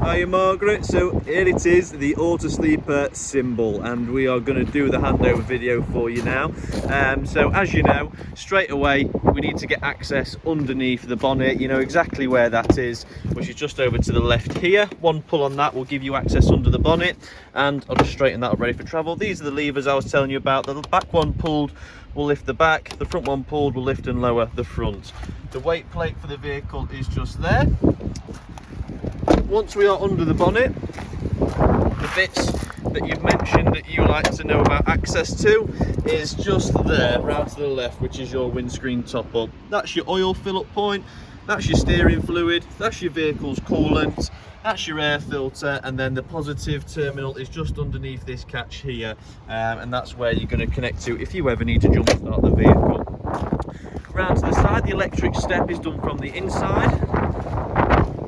Hiya Margaret, so here it is, the Autosleeper symbol, and we are going to do the handover video for you now. So as you know, straight away we need to get access underneath the bonnet. You know exactly where that is, which is just over to the left here. One pull on that will give you access under the bonnet, and I'll just straighten that up ready for travel. These are the levers I was telling you about. The back one pulled will lift the back, the front one pulled will lift and lower the front. The weight plate for the vehicle is just there. Once we are under the bonnet, the bits that you've mentioned that you like to know about access to is just there, right to the left, which is your windscreen top up. That's your oil fill-up point, that's your steering fluid, that's your vehicle's coolant, that's your air filter, and then the positive terminal is just underneath this catch here, and that's where you're going to connect to if you ever need to jump start the vehicle. Round to the side, the electric step is done from the inside.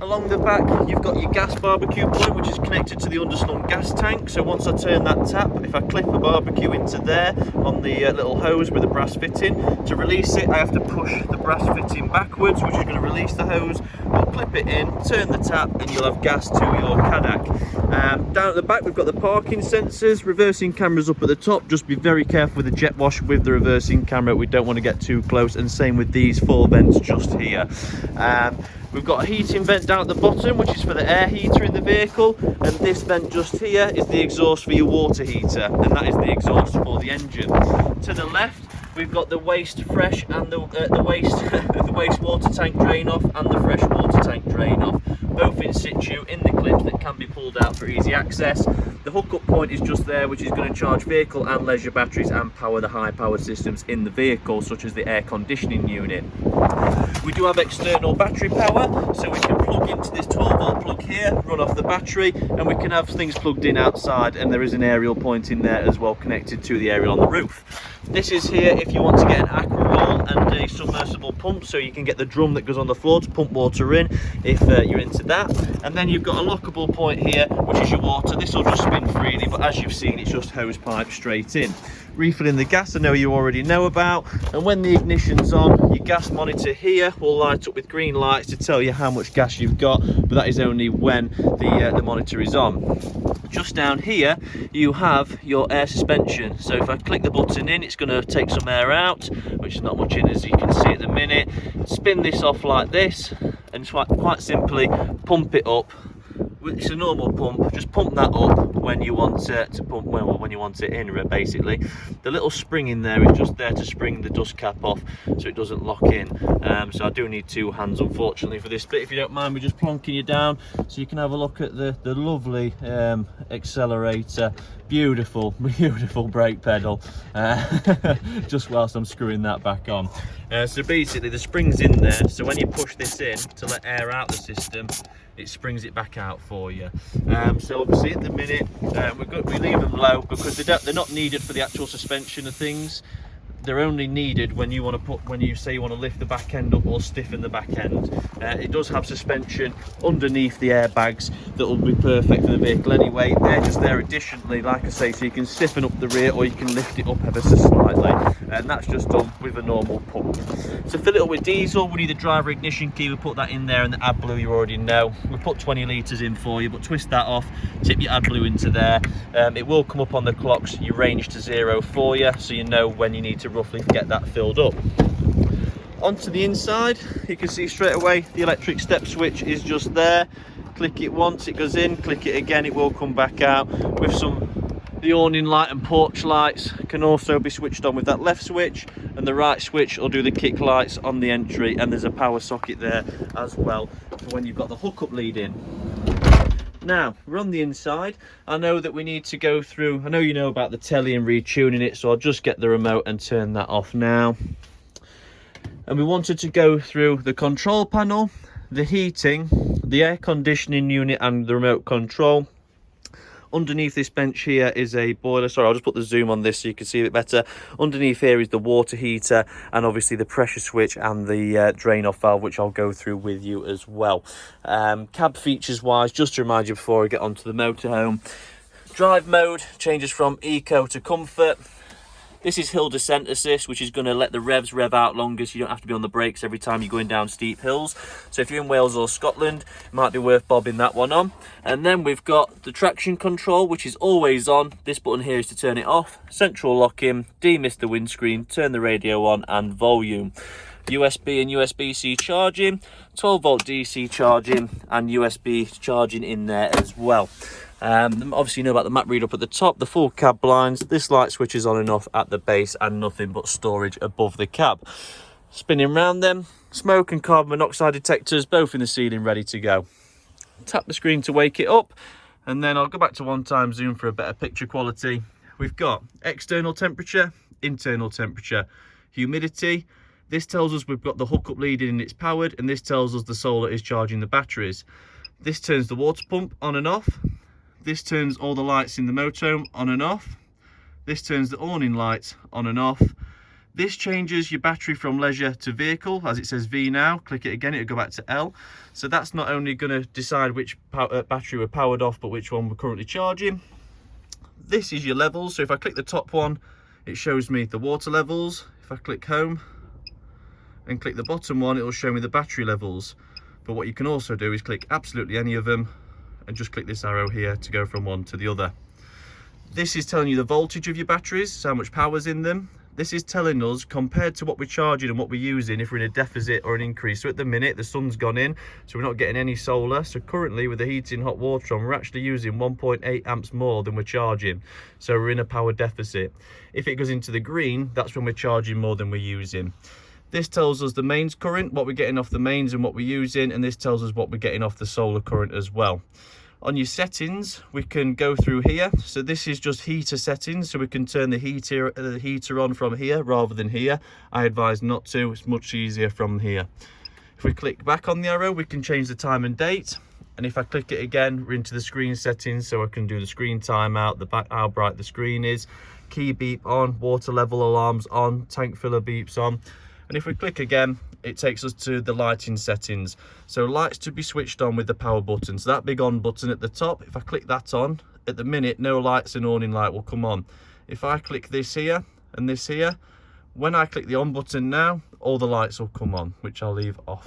Along the back, you've got your gas barbecue point, which is connected to the underslung gas tank. So once I turn that tap, if I clip a barbecue into there on the little hose with the brass fitting, to release it, I have to push the brass fitting backwards, which is going to release the hose. We'll clip it in, turn the tap, and you'll have gas to your Cadac. Down at the back, we've got the parking sensors, reversing cameras up at the top. Just be very careful with the jet wash with the reversing camera. We don't want to get too close, and same with these 4 vents just here. We've got a heating vent down at the bottom, which is for the air heater in the vehicle, and this vent just here is the exhaust for your water heater, and that is the exhaust for the engine. To the left, we've got the waste fresh and the waste the wastewater tank drain off and the fresh water tank drain off, both in situ in the clips that can be pulled out for easy access. The hookup point is just there, which is going to charge vehicle and leisure batteries and power the high powered systems in the vehicle, such as the air conditioning unit. We do have external battery power, so we can plug into this 12 volt plug here, run off the battery, and we can have things plugged in outside, and there is an aerial point in there as well connected to the aerial on the roof. This is here if you want to get an aqua roll and a submersible pump, so you can get the drum that goes on the floor to pump water in if you're into that. And then you've got a lockable point here, which is your water. This will just spin freely, but as you've seen, it's just hose pipe straight in. Refilling the gas, I know you already know about, and when the ignition's on, your gas monitor here will light up with green lights to tell you how much gas you've got, but that is only when the monitor is on. Just down here you have your air suspension, so if I click the button in, it's going to take some air out, which is not much in as you can see at the minute. Spin this off like this, and quite simply pump it up. It's a normal pump, just pump that up when you want to pump, well, when you want it in, basically. The little spring in there is just there to spring the dust cap off so it doesn't lock in. So I do need 2 hands, unfortunately, for this bit. If you don't mind me just plonking you down so you can have a look at the lovely accelerator. Beautiful brake pedal, just whilst I'm screwing that back on. So basically the spring's in there, so when you push this in to let air out the system, it springs it back out for you. So obviously at the minute we leave them low because they're not needed for the actual suspension of things. They're only needed when you want to when you say you want to lift the back end up or stiffen the back end. It does have suspension underneath the airbags that will be perfect for the vehicle anyway. They're just there additionally, like I say, so you can stiffen up the rear or you can lift it up ever so slightly, and that's just done with a normal pump. To fill it up with diesel, we need the driver ignition key. We put that in there, and the AdBlue you already know. We put 20 litres in for you, but twist that off, tip your AdBlue into there. It will come up on the clocks, your range to 0 for you, so you know when you need to roughly get that filled up. Onto the inside, you can see straight away the electric step switch is just there. Click it once, it goes in, click it again, it will come back out. With the awning light and porch lights can also be switched on with that left switch, and the right switch will do the kick lights on the entry, and there's a power socket there as well for when you've got the hookup lead in. Now, we're on the inside. I know that we need to go through, I know you know about the telly and retuning it, so I'll just get the remote and turn that off now. And we wanted to go through the control panel, the heating, the air conditioning unit and the remote control. Underneath this bench here is a boiler. Sorry, I'll just put the zoom on this so you can see a bit better. Underneath here is the water heater and obviously the pressure switch and the drain off valve, which I'll go through with you as well. Cab features wise, just to remind you before I get onto the motorhome, drive mode changes from eco to comfort. This is hill descent assist, which is going to let the revs rev out longer, so you don't have to be on the brakes every time you're going down steep hills. So if you're in Wales or Scotland, it might be worth bobbing that one on. And then we've got the traction control, which is always on. This button here is to turn it off. Central locking, demist the windscreen, turn the radio on, and volume. USB and USB-C charging, 12 volt DC charging, and USB charging in there as well. Obviously you know about the map read up at the top, the full cab blinds, this light switch is on and off at the base, and nothing but storage above the cab. Spinning round them, smoke and carbon monoxide detectors, both in the ceiling, ready to go. Tap the screen to wake it up, and then I'll go back to one-time zoom for a better picture quality. We've got external temperature, internal temperature, humidity. This tells us we've got the hookup lead in and it's powered, and this tells us the solar is charging the batteries. This turns the water pump on and off. This turns all the lights in the motorhome on and off. This turns the awning lights on and off. This changes your battery from leisure to vehicle. As it says V now, click it again, it'll go back to L. So that's not only going to decide which battery we're powered off, but which one we're currently charging. This is your levels. So if I click the top one, it shows me the water levels. If I click home and click the bottom one, it will show me the battery levels. But what you can also do is click absolutely any of them and just click this arrow here to go from one to the other. This is telling you the voltage of your batteries, so how much power's in them. This is telling us, compared to what we're charging and what we're using, if we're in a deficit or an increase. So at the minute, the sun's gone in, so we're not getting any solar. So currently, with the heating hot water on, we're actually using 1.8 amps more than we're charging. So we're in a power deficit. If it goes into the green, that's when we're charging more than we're using. This tells us the mains current, what we're getting off the mains and what we're using, and this tells us what we're getting off the solar current as well. On your settings, we can go through here. So this is just heater settings, so we can turn the heater on from here rather than here. I advise not to, it's much easier from here. If we click back on the arrow, we can change the time and date. And if I click it again, we're into the screen settings, so I can do the screen timeout, how bright the screen is, key beep on, water level alarms on, tank filler beeps on. And if we click again, it takes us to the lighting settings. So lights to be switched on with the power button. So that big on button at the top, if I click that on, at the minute, no lights and awning light will come on. If I click this here and this here, when I click the on button now, all the lights will come on, which I'll leave off.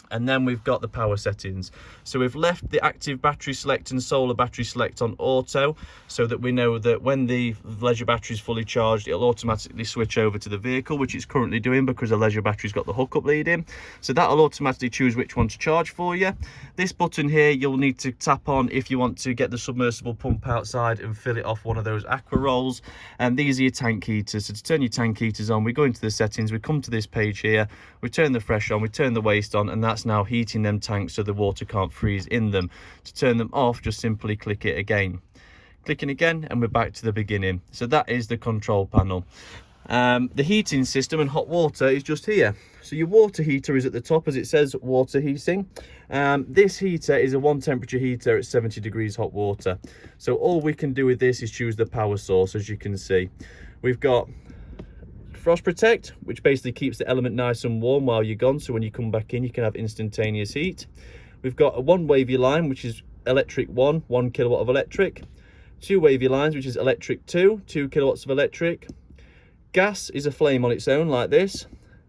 And then we've got the power settings. So we've left the active battery select and solar battery select on auto, so that we know that when the leisure battery is fully charged, it'll automatically switch over to the vehicle, which it's currently doing because the leisure battery's got the hookup lead in. So that'll automatically choose which one to charge for you. This button here, you'll need to tap on if you want to get the submersible pump outside and fill it off one of those aqua rolls. And these are your tank heaters. So to turn your tank heaters on, we go into the settings, we come to this page here, we turn the fresh on, we turn the waste on, and that's now heating them tanks so the water can't freeze in them. To turn them off, just simply click it again. Clicking again, and we're back to the beginning. So that is the control panel. The heating system and hot water is just here. So your water heater is at the top, as it says water heating. This heater is a one temperature heater at 70 degrees hot water. So all we can do with this is choose the power source. As you can see, we've got Frost Protect, which basically keeps the element nice and warm while you're gone, so when you come back in you can have instantaneous heat. We've got a one wavy line, which is electric 1 kilowatt of electric. Two wavy lines, which is electric 2 kilowatts of electric. Gas is a flame on its own like this,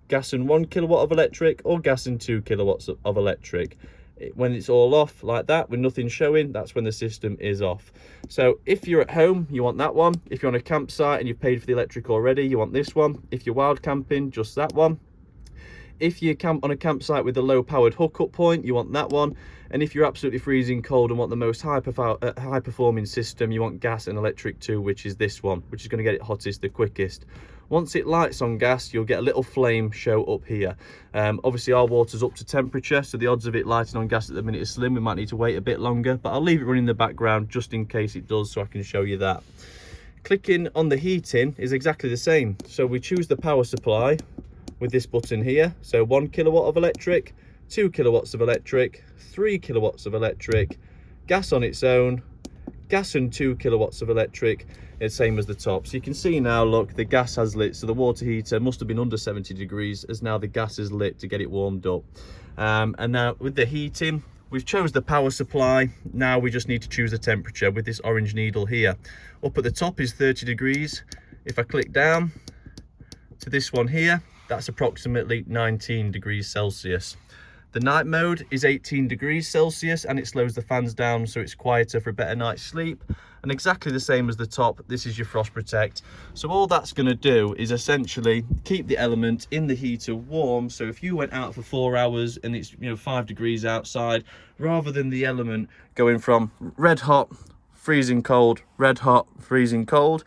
gas and 1 kilowatt of electric, or gas and 2 kilowatts of electric. When it's all off like that with nothing showing, that's when the system is off. So if you're at home, you want that one. If you're on a campsite and you've paid for the electric already, you want this one. If you're wild camping, just that one. If you camp on a campsite with a low powered hookup point, you want that one. And if you're absolutely freezing cold and want the most high performing system, you want gas and electric 2, which is this one, which is going to get it hottest the quickest. Once it lights on gas, you'll get a little flame show up here. Obviously our water's up to temperature, so the odds of it lighting on gas at the minute is slim. We might need to wait a bit longer, but I'll leave it running in the background just in case it does, so I can show you that. Clicking on the heating is exactly the same. So we choose the power supply with this button here. So 1 kilowatt of electric, 2 kilowatts of electric, 3 kilowatts of electric, gas on its own, gas and 2 kilowatts of electric. It's same as the top. So you can see now, look, the gas has lit. So the water heater must have been under 70 degrees, as now the gas is lit to get it warmed up. And now with the heating, we've chose the power supply. Now we just need to choose the temperature with this orange needle here. Up at the top is 30 degrees. If I click down to this one here, that's approximately 19 degrees Celsius. The night mode is 18 degrees Celsius and it slows the fans down so it's quieter for a better night's sleep. And exactly the same as the top, this is your frost protect. So all that's going to do is essentially keep the element in the heater warm. So if you went out for 4 hours and it's 5 degrees outside, rather than the element going from red hot, freezing cold, red hot, freezing cold,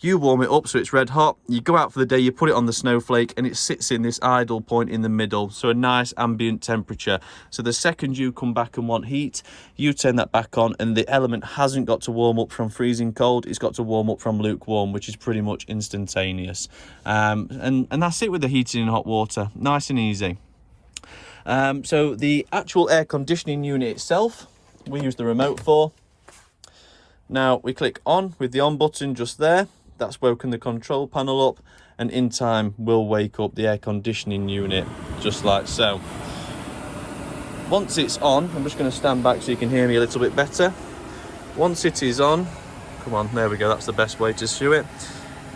you warm it up so it's red hot, you go out for the day, you put it on the snowflake and it sits in this idle point in the middle, so a nice ambient temperature. So the second you come back and want heat, you turn that back on and the element hasn't got to warm up from freezing cold, it's got to warm up from lukewarm, which is pretty much instantaneous. And that's it with the heating in hot water, nice and easy. So the actual air conditioning unit itself, we use the remote for. Now we click on with the on button just there. That's woken the control panel up, and in time we'll wake up the air conditioning unit just like so. Once it's on, I'm just going to stand back so you can hear me a little bit better. Once it is on, come on, there we go, that's the best way to show it.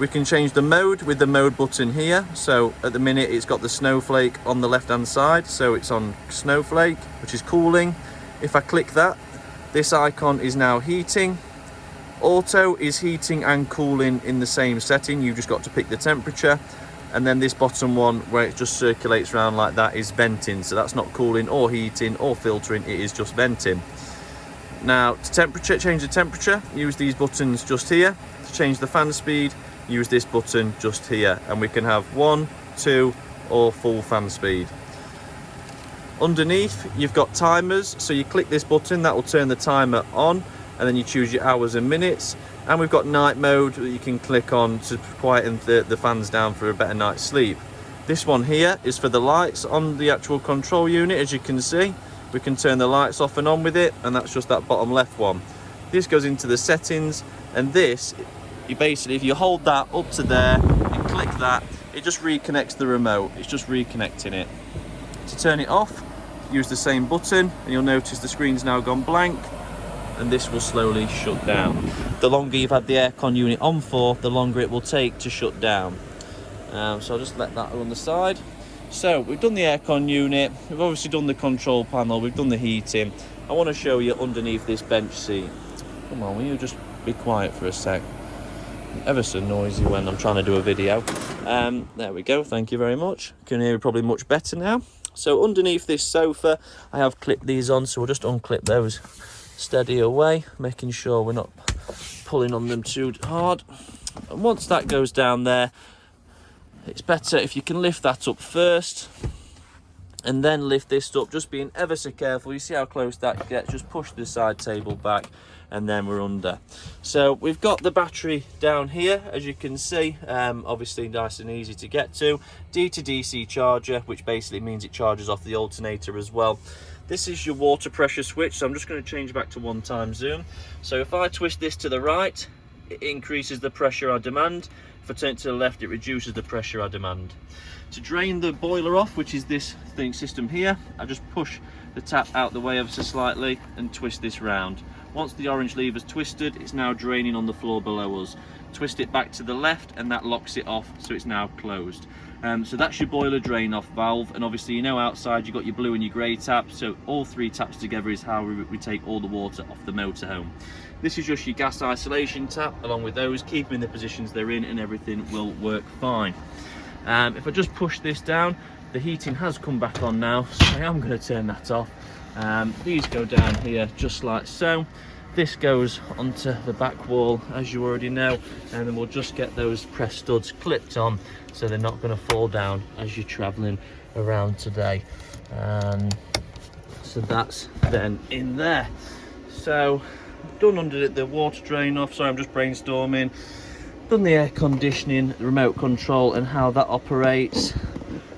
We can change the mode with the mode button here. So at the minute it's got the snowflake on the left hand side, so it's on snowflake, which is cooling. If I click that, this icon is now heating. Auto is heating and cooling in the same setting, you've just got to pick the temperature. And then this bottom one where it just circulates around like that is venting, so that's not cooling or heating or filtering, it is just venting. Now to change the temperature, use these buttons just here. To change the fan speed, use this button just here, and we can have 1, 2 or full fan speed. Underneath you've got timers, so you click this button, that will turn the timer on, and then you choose your hours and minutes. And we've got night mode that you can click on to quieten the fans down for a better night's sleep. This one here is for the lights on the actual control unit. As you can see, we can turn the lights off and on with it, and that's just that bottom left one. This goes into the settings, and this, you basically, if you hold that up to there and click that, it just reconnects the remote. It's just reconnecting it. To turn it off, use the same button, and you'll notice the screen's now gone blank, and this will slowly shut down. The longer you've had the aircon unit on for, the longer it will take to shut down. So I'll just let that on the side. So we've done the aircon unit, we've obviously done the control panel, we've done the heating. I want to show you underneath this bench seat. Come on, will you just be quiet for a sec? Ever so noisy when I'm trying to do a video. There we go, thank you very much. You can hear me probably much better now. So underneath this sofa, I have clipped these on, so we'll just unclip those steady away, making sure we're not pulling on them too hard. And once that goes down there, it's better if you can lift that up first and then lift this up, just being ever so careful. You see how close that gets, just push the side table back and then we're under. So we've got the battery down here, as you can see, obviously nice and easy to get to. D to DC charger, which basically means it charges off the alternator as well. This is your water pressure switch, so I'm just going to change back to 1x zoom. So if I twist this to the right, it increases the pressure I demand. If I turn it to the left, it reduces the pressure I demand. To drain the boiler off, which is this system here, I just push the tap out the way ever so slightly and twist this round. Once the orange lever's twisted, it's now draining on the floor below us. Twist it back to the left and that locks it off, so it's now closed. So that's your boiler drain off valve, and obviously outside you've got your blue and your grey tap, so all three taps together is how we take all the water off the motorhome. This is just your gas isolation tap, along with those, keep them in the positions they're in and everything will work fine. If I just push this down, the heating has come back on now, so I am going to turn that off. These go down here just like so. This goes onto the back wall, as you already know, and then we'll just get those press studs clipped on so they're not going to fall down as you're traveling around today. So that's then in there. So done under the water drain off. Sorry, I'm just brainstorming. Done the air conditioning, the remote control and how that operates.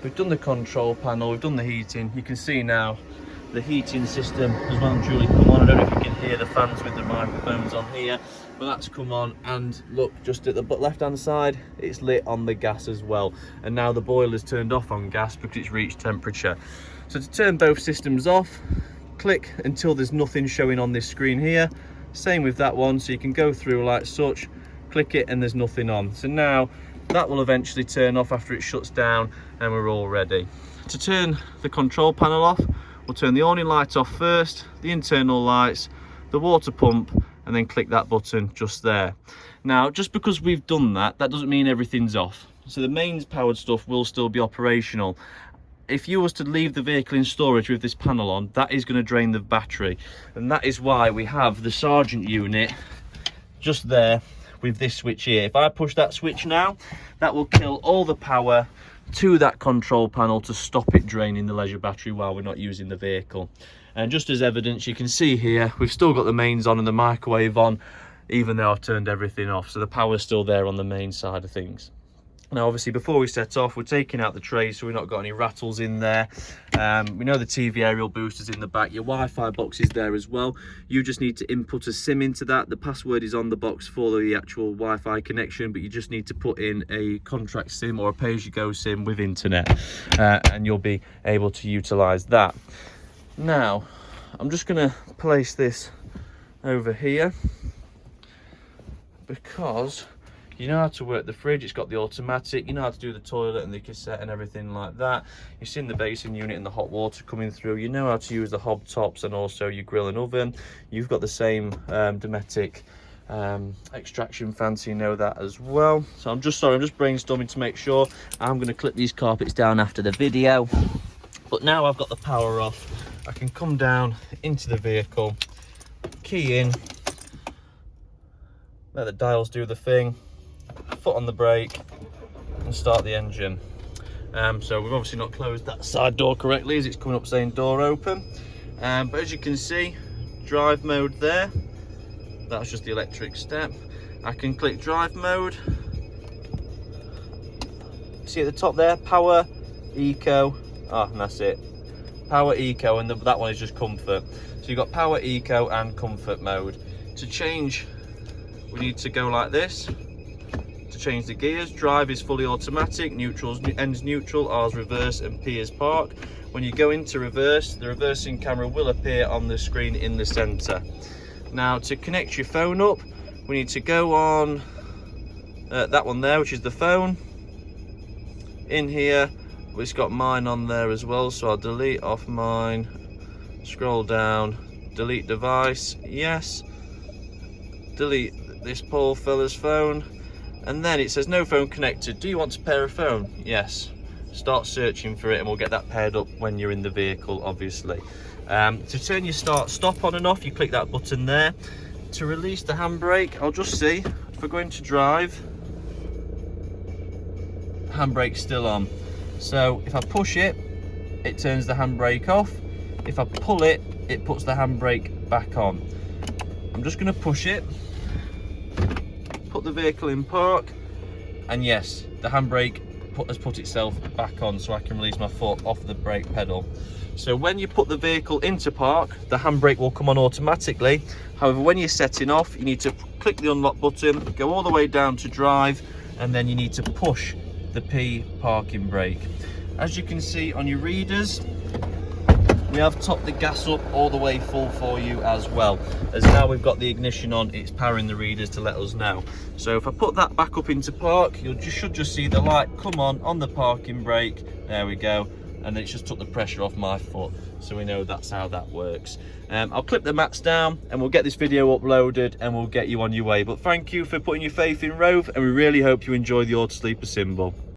We've done the control panel, we've done the heating. You can see now the heating system has well and truly come on. I don't know if you can hear the fans with the microphones on here, but that's come on, and look, just at the left hand side it's lit on the gas as well, and now the boiler's turned off on gas because it's reached temperature. So to turn both systems off, click until there's nothing showing on this screen here. Same with that one, so you can go through like such, click it and there's nothing on. So now that will eventually turn off after it shuts down and we're all ready. To turn the control panel off, we'll turn the awning light off first, the internal lights, the water pump, and then click that button just there. Now, just because we've done that, that doesn't mean everything's off. So the mains powered stuff will still be operational. If you was to leave the vehicle in storage with this panel on, that is going to drain the battery. And that is why we have the Sergeant unit just there with this switch here. If I push that switch now, that will kill all the power to that control panel to stop it draining the leisure battery while we're not using the vehicle. And just as evidence, you can see here, we've still got the mains on and the microwave on, even though I've turned everything off. So the power's still there on the main side of things. Now, obviously, before we set off, we're taking out the tray so we've not got any rattles in there. We know the TV aerial booster's in the back. Your Wi-Fi box is there as well. You just need to input a SIM into that. The password is on the box for the actual Wi-Fi connection, but you just need to put in a contract SIM or a pay-as-you-go SIM with internet, and you'll be able to utilise that. Now, I'm just going to place this over here because you know how to work the fridge. It's got the automatic, you know how to do the toilet and the cassette and everything like that. You've seen the basin unit and the hot water coming through. You know how to use the hob tops and also your grill and oven. You've got the same Dometic extraction fan, so you know that as well. So I'm just brainstorming to make sure. I'm going to clip these carpets down after the video. But now I've got the power off, I can come down into the vehicle, key in, let the dials do the thing, foot on the brake and start the engine. So we've obviously not closed that side door correctly as it's coming up saying door open, but as you can see, drive mode there, that's just the electric step. I can click drive mode, see at the top there, power, eco, and that's it, power, eco, and that one is just comfort. So you've got power, eco and comfort mode. To change, we need to go like this. To change the gears, drive is fully automatic, neutral's N's neutral, R's reverse and P is park. When you go into reverse, the reversing camera will appear on the screen in the center. Now, to connect your phone up, we need to go on that one there, which is the phone. In here, it's got mine on there as well, so I'll delete off mine, scroll down, delete device, yes, delete this poor fella's phone, and then it says no phone connected. Do you want to pair a phone? Yes. Start searching for it and we'll get that paired up when you're in the vehicle, obviously. To turn your start stop on and off, you click that button there. To release the handbrake, I'll just see if we're going to drive, handbrake's still on. So if I push it, it turns the handbrake off. If I pull it, it puts the handbrake back on. I'm just going to push it, put the vehicle in park, and yes, the handbrake has put itself back on, so I can release my foot off the brake pedal. So when you put the vehicle into park, the handbrake will come on automatically. However, when you're setting off, you need to click the unlock button, go all the way down to drive, and then you need to push the P parking brake. As you can see on your readers, we have topped the gas up all the way full for you as well, as now we've got the ignition on, it's powering the readers to let us know. So if I put that back up into park, you should just see the light come on the parking brake. There we go, and it's just took the pressure off my foot, so we know that's how that works. I'll clip the mats down and we'll get this video uploaded and we'll get you on your way. But thank you for putting your faith in Rove, and we really hope you enjoy the Autosleeper symbol.